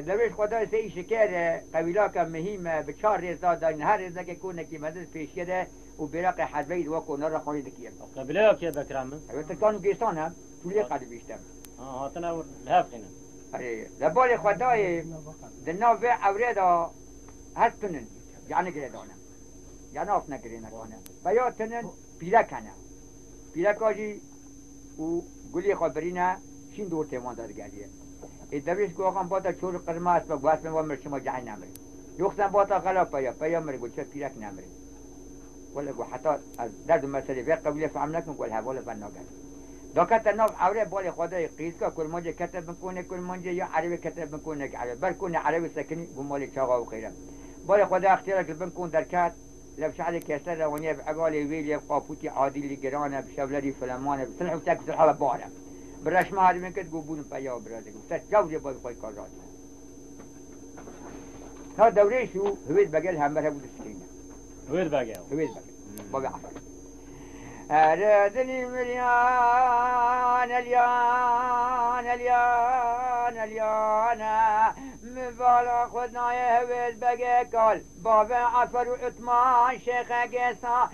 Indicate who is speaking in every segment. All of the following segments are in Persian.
Speaker 1: درویش خدا سی شکر قبیلا که مهمه به 4 رزا دارین هر رزا که کنه که مدد پیش کرده و براق حدوید و کنه را خونی دکیم
Speaker 2: قبیله که بکرم
Speaker 1: البته کانو گیستان هم تولی قدر بیشتم
Speaker 2: هاتنا لحفقنا
Speaker 1: آره لبال خدای دناو عوره دا هست تنن یعنی گردانه یعنی آف نگری نکنه و یا تنن پیله کنه پیله کاجی و گلی خبرینه شین دور تیوان داد گردیه درویش که آقام باتا چور قرمه است با گوست من و شما جهی نمره یوختن باتا غلا پیا مره گل چه پیرک نمره ولی گو حتی از درد مسئله به قبیله فهم نکن گل حواله بناگر داکت ناف عوره بال خدای قیس که کل منجه کتب میکنه کل منجه یا عربی کتب میکنه که عربی برکنه عربی سکنی گمال چاقا و خیره بال خدا اختیار که بنکن در کت لب شعر کسر روانیه بعقال ویلی قاپوتی عادی گرانه بشولری فلمانه بسلح و تک سلحه باره برشمه هاری من کد گوبون پیا براده گفت جوری باید خواهی کار راست تا دوره شو هوید بگل همبره بود سکینه
Speaker 2: هوید بگل
Speaker 1: بگل عفر أردني مليان اليان مبالا خدنا يهويد بقى كل بابا عفر وعثمان شيخ قيسا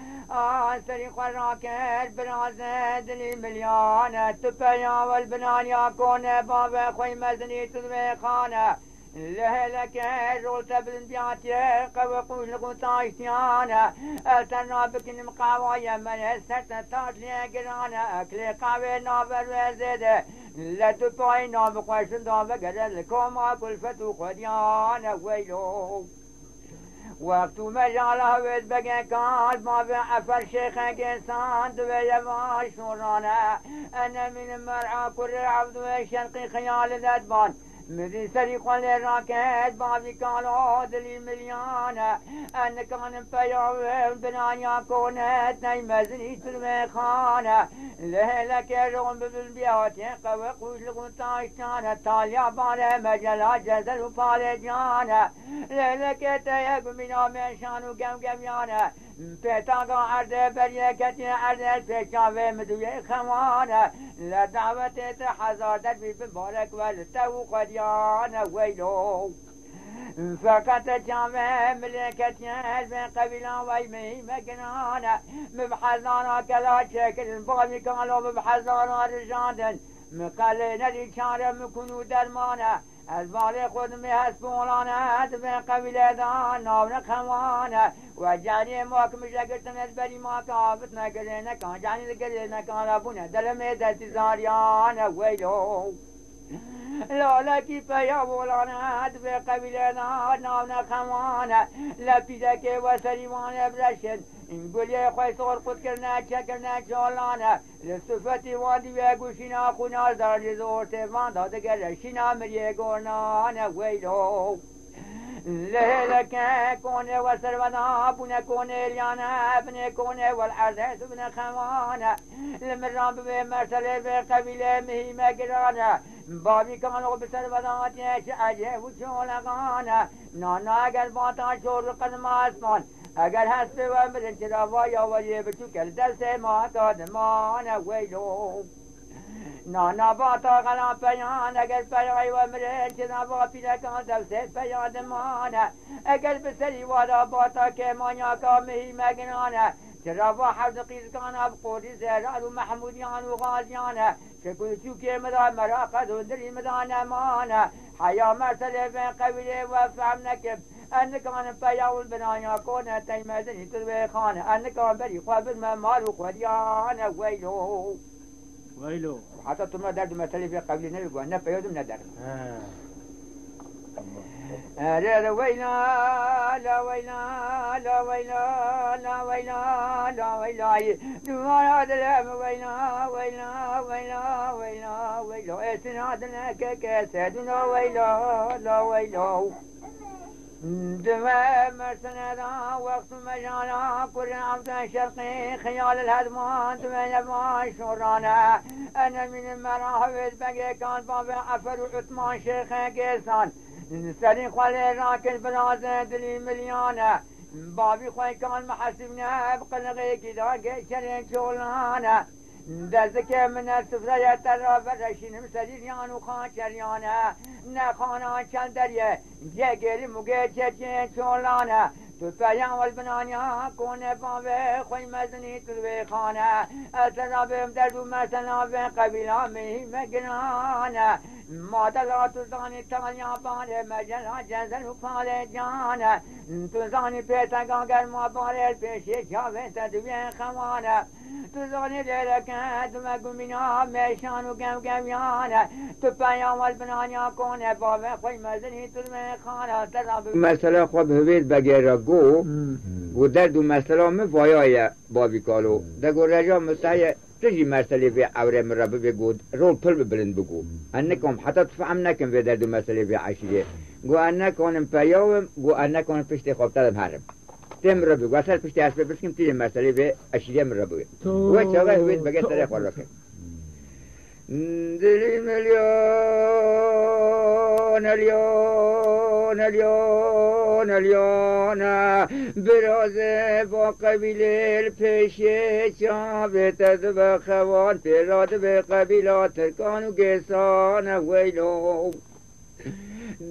Speaker 1: سري قراكل برازة دني مليان تبيا والبنان يكون بابا خوي مزني تذبي خانه لهلك رول تبن بياتي قوقوش لقو تايشتيانا التنا بكن مقاوايا من سرطة تاتلي قرانا اكلي قاوي نابر وزيده لا تباي ناب قوشن دابا قرر لكوما كل فتو خديانا ويلو وقت مجالها ويد بقى قال ما بعفر شيخ قيسان دوية ما شورانا انا من المرعى كل عبد وشنقي خيال الادبان مدي سريق الراكد بابي كانوا دلي مليانة أن كان بياو بنانيا كونت نيمزني تلمخانة لهلك يرون بالبيات قوي قوش لقون تايشانة تاليا بانه مجلا جزل وفالجانة لهلك تيق منا منشان وقمقميانة بيتاقا عرض بريكتي عرض الفيشاوي مدوية خمانة لدعوة حزار دربي ببارك والتو قديانة ويلو فقط جامع ملكتي بين قبيلة ويمي مكنانة مبحزانا كلا شكل بابي كانوا مبحزانا رجاندن مقلنا لشارة مكونو درمانة البالي خود مهسبولانا بين قبيلة دان ناونا خمانة وجاني موك مشاكرتن البري ما كافتنا قلنا كان جاني قلنا كان ابونا دلمي دلتي زاريانا ويلو لا كيف يا مولانا في قبيلة ناونا خمانة لا بيدك وسليمان برشد نقول يا خوي صور قد كرنا شكرنا شولانا لصفتي وادي ويقوشنا خونا زار زور تفان داد قرشنا مريه قرنانا ويلو لهلك كونه وسربنا بنا كونه ليانا ابن كونه والعرض ابن خمانة المرام بمرسله بقبيلة مهمة قرانا بابي كانوا بسربنا تيش اجه وشولغانا نانا قلباتا شور قدم اسمان اگر هست و مرن چرا یا ولی بچو کل دست ما قدمانا ويلو نانا باتا غلا پیان اگر پیای و مرن چنا با پیلکان دست پیاد مانه اگر بسری وادا باتا که مانیا کامی مگنانه چرا با حفظ قیزکان اب قوری زهرال و محمودیان و غازیانه شکل چوکی مدان مراقد و دری مدان امانه حیا مرسله بین قبیله و فهم نکب انکان پیاول بنایا کنه تیمدنی تلوی خانه انکان بری خواب المال و خوریانه ویلو حتی تو ما درد مسئله في قبل نلقوا نه پیادم نه درد لا ويلا لا ويلا لا ويلا لا ويلا لا ويلا دوار هذا ويلا ويلا ويلا ويلا ويلا اسنادنا كاسدنا ويلا لا ويلا دماء مرسنا وقت مجانا كل عبد شرقي خيال الهدمان دماء ما شورانا انا من المراحب بقى كان بابا عفر وعثمان شيخ قيسان سري خوالي راكن برازة دلي مليانة بابي خوي كان محسبنا بقلقي كدا شرين شولانا دست که من سفره تر برشینم سریریان و خانچریانه نه خانان چند دریه جگری مگه چه چولانه تو پیام والبنانیا کنه باوه خوی مزنی تلوی خانه اترابم در دو مثلا به قبیله می مگنانه مادلا تو زانی تالیا باره مجلا جزل و پال جانه تو زانی پیتگان گرما باره پیشی جاوه تدوی خوانه تو زانی لرکت و گمینا میشان و گم گمیانه تو پیام والبنانیا کنه باوه خوی مزنی تلوی خانه اترابم
Speaker 3: مثلا خواب هوید بگیره گو در دو مسئله می وایای بابی کالو در گو رجا مستعی تجی مسئله به عوره مربه بگو رول پل ببلند بگو انکم حتی تفهم نکن به در دو مسئله به عشیره گو انکانم پیاوم گو انکانم پشت خوابترم هرم تیم ربه گو اصلا پشت اسبه بسکم تیجی مسئله به عشیره مربه و چاقه هوید بگیر سره خوار رکن دلی ملیون الیون برازه با قبیله پیشه چاوه تد به خوان پیراد به قبیله ترکان و گسان ویلو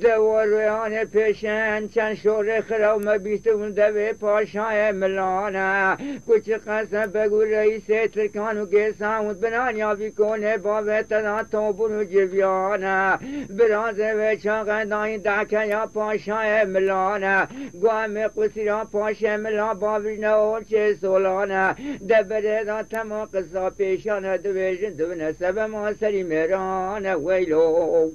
Speaker 3: دوریان پیشن چند شور خراو مبیستون دوی پاشای ملانه کچه قسم بگو رئیس ترکان و گساوند بنانیا بیکنه با وطنا توبون و جویانه برازه و چاقندانی دکه یا پاشای ملانه گوهم قصیران پاشای ملان باویجنه چه سولانه دبره دا تما قصا پیشانه دویجن دونه سبه ما سری میرانه ویلو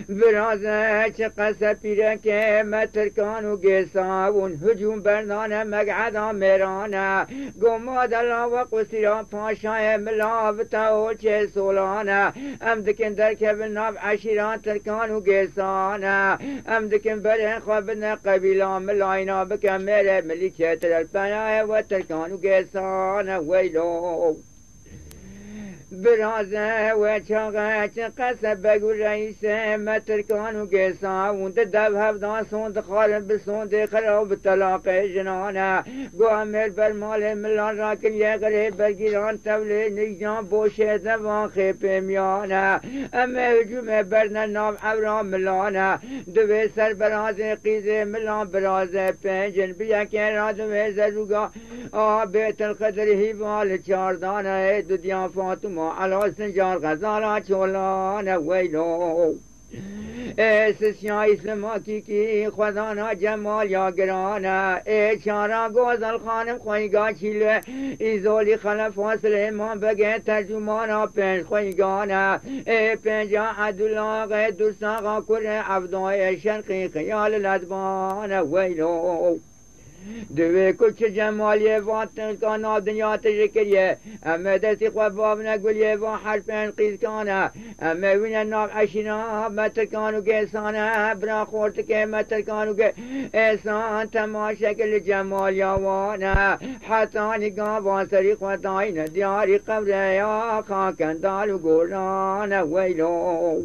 Speaker 3: برازه چه قصه پیره که مترکان و گساون هجوم بردانه مقعدا میرانه گمادلا و قصیران پاشای ملاوتا و چه سولانه ام دکن در که بناب عشیران ترکان و گسانه ام دکن برین خوابن قبیلان ملاینا بکن میره ملیکه ترالپنای و ترکان و گسانه ویلو برازه و چاقه چه قصه بگو رئیس مترکان و گساوند دو هفدان سوند خارم بسوند خراب طلاق جنانه گو امیر بر مال ملان راکن یه غریب برگیران تولی نیجان بوشه دوان خیپ میانه امه هجوم برن نام عوران ملانه دوی سر برازه قیزه ملان برازه پنجن بیا که را دوی زروگا بیت القدر هیوال چاردانه دو دیان فاطمه علا سنجار غزالا چولانه ویلو سسیای سماکی کی خدانا جمال یا گرانه چارا گوزل خانم خویگا چیله ایزولی خلف فاصل امام بگه ترجمانا پنج خویگانه پنجا عدولاغ دوستاقا کره عبدای شرقی خیال لدبانه ویلو دوی کچ جمالی واتن کانا دنیا تشکریه اما دستی خواب باب نگولیه و حرفین قیز کانه اما وین ناب عشینا مترکانو گسانه برا خورت که مترکانو که احسان تما شکل جمالی وانه حتی نگاه واسری خواتاین دیاری قبره یا خاکندال و گرانه ویلو